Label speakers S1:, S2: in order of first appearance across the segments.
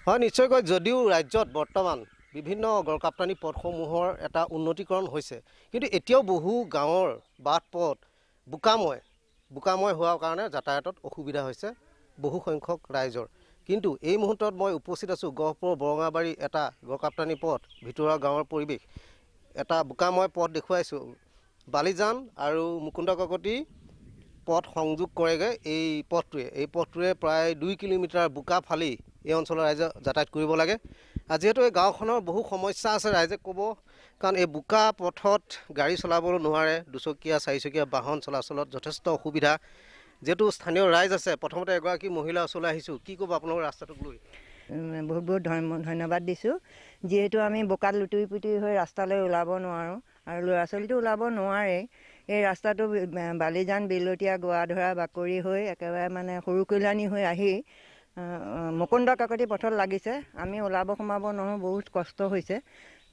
S1: হয় নিশ্চয়কৈ যদিও ৰাজ্যত বৰ্তমান বিভিন্ন গড়কাপ্তানি পথসমূহৰ এটা উন্নতিকৰণ হৈছে কিন্তু এতিয়াও বহু গাঁৱৰ বাট পথ বোকাময় হোৱাৰ কাৰণে যাতায়াতত অসুবিধা হৈছে বহু সংখ্যক ৰাইজৰ। কিন্তু এই মুহূৰ্তত মই উপস্থিত আছোঁ গহপুৰ বৰঙাবাৰী এটা গড়কাপ্তানি পথ ভিতৰুৱা গাঁৱৰ পৰিৱেশ এটা বোকাময় পথ দেখুৱাইছোঁ। বালিজান আৰু মুকুন্দ কাকতি পথ সংযোগ কৰেগৈ এই পথটোৱে প্ৰায় 2 কিলোমিটাৰ বোকা ফালি এই অঞ্চলৰ ৰাইজে যাতায়াত কৰিব লাগে। যিহেতু এই গাঁওখনৰ বহু সমস্যা আছে ৰাইজে ক'ব, কাৰণ এই বোকা পথত গাড়ী চলাবলৈ নোৱাৰে, দুচকীয়া চাৰিচকীয়া বাহন চলাচলত যথেষ্ট অসুবিধা। যেহেতু স্থানীয় ৰাইজ আছে, প্ৰথমতে এগৰাকী মহিলা ওচৰলৈ আহিছোঁ, কি ক'ব আপোনালোকৰ ৰাস্তাটোক লৈ?
S2: বহুত বহুত ধন্যবাদ দিছোঁ। যিহেতু আমি বোকাত লুটুৰি পুটুৰি হৈ ৰাস্তালৈ ওলাব নোৱাৰোঁ আৰু ল'ৰা ছোৱালীটো ওলাব নোৱাৰে, এই ৰাস্তাটো বালিজান বিলতীয়া গোৱাধৰা বাকৰি হৈ একেবাৰে মানে সৰু কল্যাণী হৈ আহি মুকুন্দ কাকতি পথত লাগিছে। আমি ওলাব সোমাব নোৱাৰোঁ, বহুত কষ্ট হৈছে।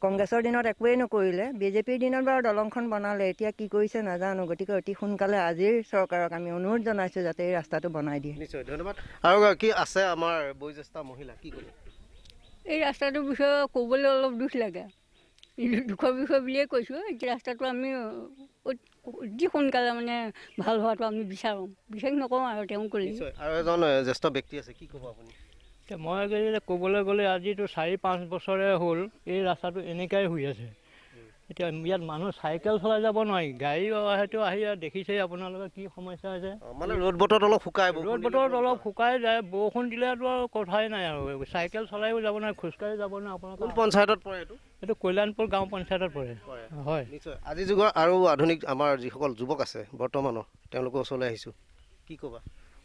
S2: কংগ্ৰেছৰ দিনত একোৱেই নকৰিলে, বিজেপিৰ দিনত বাৰু দলংখন বনালে, এতিয়া কি কৰিছে নাজানো। গতিকে অতি সোনকালে আজিৰ চৰকাৰক আমি অনুৰোধ জনাইছোঁ যাতে এই ৰাস্তাটো বনাই দিয়ে।
S1: নিশ্চয় ধন্যবাদ। আৰু কি আছে আমাৰ বয়োজ্যেষ্ঠ মহিলা, কি ক'ব?
S3: এই ৰাস্তাটোৰ বিষয়ে ক'বলৈ অলপ দুখ লাগে, দুখৰ বিষয় বুলিয়ে কৈছোঁ। এই ৰাস্তাটো আমি অতি সোনকালে মানে ভাল হোৱাটো আমি বিচাৰোঁ, বিশেষ নকওঁ আৰু তেওঁ কৰি।
S1: আৰু এজন জ্যেষ্ঠ ব্যক্তি আছে, কি ক'ব আপুনি?
S4: মই ক'বলৈ গ'লে আজিতো 4-5 বছৰে হ'ল এই ৰাস্তাটো এনেকুৱাই হৈ আছে। এতিয়া ইয়াত মানুহ চাইকেল চলাই যাব নোৱাৰি, গাড়ী হয়তো আহি দেখিছেই আপোনালোকে কি সমস্যা হৈছে।
S1: মানে ৰ'দ বতৰত অলপ
S4: শুকাই যায়, বৰষুণ দিলেতো আৰু কথাই নাই আৰু চাইকেল চলাইও যাব নোৱাৰে, খোজকাঢ়ি যাব নোৱাৰে। আপোনালোকৰ
S1: পঞ্চায়তত পৰে
S4: এইটো কল্যাণপুৰ গাঁও পঞ্চায়তত পৰে। হয়
S1: নিশ্চয়। আজিৰ যুগৰ আৰু আধুনিক আমাৰ যিসকল যুৱক আছে বৰ্তমানৰ, তেওঁলোকৰ ওচৰলৈ আহিছোঁ, কি ক'বা?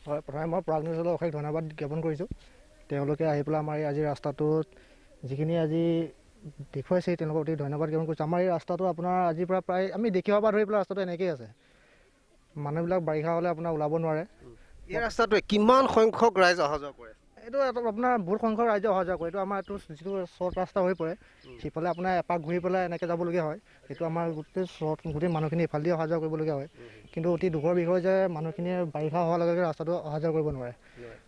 S5: হয়, প্ৰথমে মই প্ৰাগ নিউজলৈ অশেষ ধন্যবাদ জ্ঞাপন কৰিছোঁ। তেওঁলোকে আহি পেলাই আমাৰ আজি ৰাস্তাটোত যিখিনি আজি দেখুৱাইছে তেওঁলোকক অতি ধন্যবাদ জ্ঞাপন কৰিছোঁ। আমাৰ এই ৰাস্তাটো আপোনাৰ আজিৰ পৰা প্ৰায় আমি দেখিব পৰা ধৰি পেলাই ৰাস্তাটো এনেকৈয়ে আছে। মানুহবিলাক বাৰিষা হ'লে আপোনাৰ ওলাব নোৱাৰে।
S1: এই ৰাস্তাটোৱে কিমান সংখ্যক ৰাইজ অহা যোৱা কৰে?
S5: এইটো আপোনাৰ বহুত সংখ্যক ৰাইজে অহা যোৱা কৰে। এইটো আমাৰ এইটো যিটো শ্বৰ্ট ৰাস্তা হৈ পৰে, সিফালে আপোনাৰ এপাক ঘূৰি পেলাই এনেকৈ যাবলগীয়া হয়। সেইটো আমাৰ গোটেই মানুহখিনি ইফালেদি অহা যোৱা কৰিবলগীয়া হয়। কিন্তু অতি দুখৰ বিষয় যে মানুহখিনিয়ে বাৰিষা হোৱাৰ লগে লগে ৰাস্তাটো অহা যোৱা কৰিব নোৱাৰে।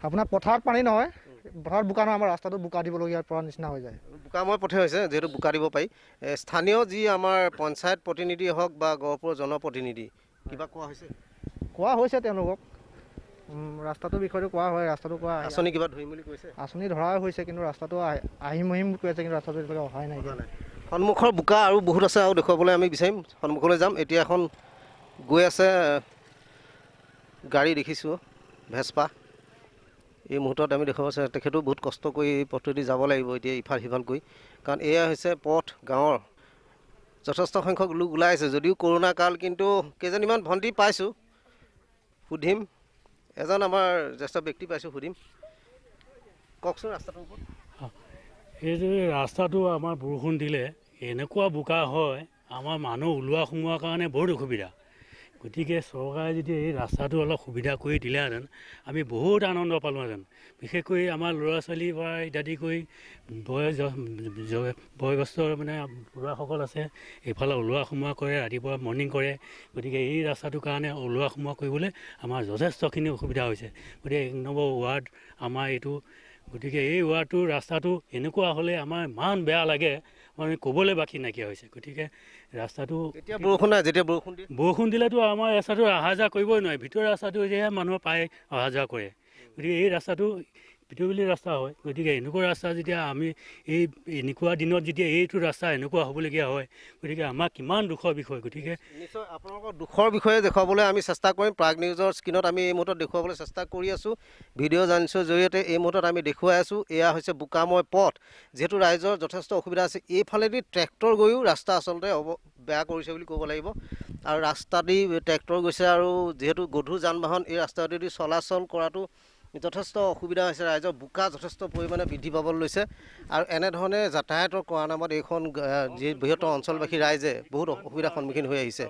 S5: আপোনাৰ পথাৰত পানী নহয়, পথাৰত বোকা নহয়, আমাৰ ৰাস্তাটো বোকা দিবলগীয়া পৰা নিচিনা হৈ যায়।
S1: বোকাময় পথে হৈছে, যিহেতু বোকা দিব পাৰি। স্থানীয় যি আমাৰ পঞ্চায়ত প্ৰতিনিধি হওক বা গহপুৰৰ জনপ্ৰতিনিধি, কিবা কোৱা হৈছে তেওঁলোকক ৰাস্তাটোৰ বিষয়টো কোৱা হয়। ৰাস্তাটো কোৱা আঁচনি কিবা ধৰিম বুলি কৈছে,
S5: আঁচনি ধৰা হৈছে, কিন্তু ৰাস্তাটো আহিম কৈ আছে, কিন্তু ৰাস্তাটো এতিয়ালৈকে অহাই নাই।
S1: সন্মুখৰ বোকা আৰু বহুত আছে, আৰু দেখুৱাবলৈ আমি বিচাৰিম, সন্মুখলৈ যাম। এতিয়া এখন গৈ আছে গাড়ী দেখিছোঁ, ভেস্পা। এই মুহূৰ্তত আমি দেখুৱাব আছে, তেখেতেও বহুত কষ্ট কৰি এই পথটোদি যাব লাগিব এতিয়া ইফাল সিফাল কৰি, কাৰণ এয়া হৈছে পথ। গাঁৱৰ যথেষ্ট সংখ্যক লোক ওলাই আছে, যদিও কৰোণা কাল, কিন্তু কেইজনীমান ভণ্টি পাইছোঁ, সুধিম। এজন আমাৰ জ্যেষ্ঠ ব্যক্তি পাইছোঁ, সুধিম। কওকচোন ৰাস্তাটোৰ ওপৰত।
S6: এই যে ৰাস্তাটো আমাৰ বৰষুণ দিলে এনেকুৱা বোকা হয়, আমাৰ মানুহ ওলোৱা সোমোৱাৰ কাৰণে বহুত অসুবিধা। গতিকে চৰকাৰে যদি এই ৰাস্তাটো অলপ সুবিধা কৰি দিলেহেঁতেন আমি বহুত আনন্দ পালোঁহেঁতেন। বিশেষকৈ আমাৰ ল'ৰা ছোৱালীৰ পৰা ইত্যাদি কৰি বয়সস্থ মানে বুঢ়াসকল আছে, এইফালে ওলোৱা সোমোৱা কৰে, ৰাতিপুৱা মৰ্ণিং কৰে। গতিকে এই ৰাস্তাটোৰ কাৰণে ওলোৱা সোমোৱা কৰিবলৈ আমাৰ যথেষ্টখিনি অসুবিধা হৈছে। গতিকে 1 নম্বৰ ৱাৰ্ড আমাৰ এইটো। গতিকে এই ৱাৰ্ডটোৰ ৰাস্তাটো এনেকুৱা হ'লে আমাৰ ইমান বেয়া লাগে, মানে ক'বলৈ বাকী নাইকিয়া হৈছে। গতিকে ৰাস্তাটো
S1: এতিয়া বৰষুণ নাই, যেতিয়া
S6: বৰষুণ দিলেতো আমাৰ ৰাস্তাটো অহা যোৱা কৰিবই নোৱাৰে। ভিতৰৰ ৰাস্তাটো যেহে মানুহে পায় অহা যোৱা কৰে। গতিকে এই ৰাস্তাটো পিটুৱলী ৰাস্তা হয়। গতিকে এনেকুৱা ৰাস্তা যেতিয়া আমি এনেকুৱা দিনত যেতিয়া এইটো ৰাস্তা এনেকুৱা হ'বলগীয়া হয়, গতিকে আমাৰ কিমান দুখৰ বিষয়। গতিকে
S1: নিশ্চয় আপোনালোকৰ দুখৰ বিষয়ে দেখুৱাবলৈ আমি চেষ্টা কৰিম। প্ৰাগ নিউজৰ স্ক্ৰীণত আমি এই মুহূৰ্তত দেখুৱাবলৈ চেষ্টা কৰি আছোঁ। ভিডিঅ' জাৰ্নেলিষ্টৰ জৰিয়তে এই মুহূৰ্তত আমি দেখুৱাই আছোঁ। এয়া হৈছে বোকাময় পথ, যিহেতু ৰাইজৰ যথেষ্ট অসুবিধা আছে। এইফালেদি ট্ৰেক্টৰ গৈও ৰাস্তা আচলতে বেয়া কৰিছে বুলি ক'ব লাগিব। আৰু ৰাস্তাদি ট্ৰেক্টৰ গৈছে, আৰু যিহেতু গধুৰ যান বাহন এই ৰাস্তাটোদি চলাচল কৰাটো যথেষ্ট অসুবিধা হৈছে। ৰাইজৰ বোকা যথেষ্ট পৰিমাণে বৃদ্ধি পাবলৈ লৈছে, আৰু এনেধৰণে যাতায়াতৰ কৰা নামত এইখন যি বৃহত্তৰ অঞ্চলবাসী ৰাইজে বহুত অসুবিধাৰ সন্মুখীন হৈ আহিছে।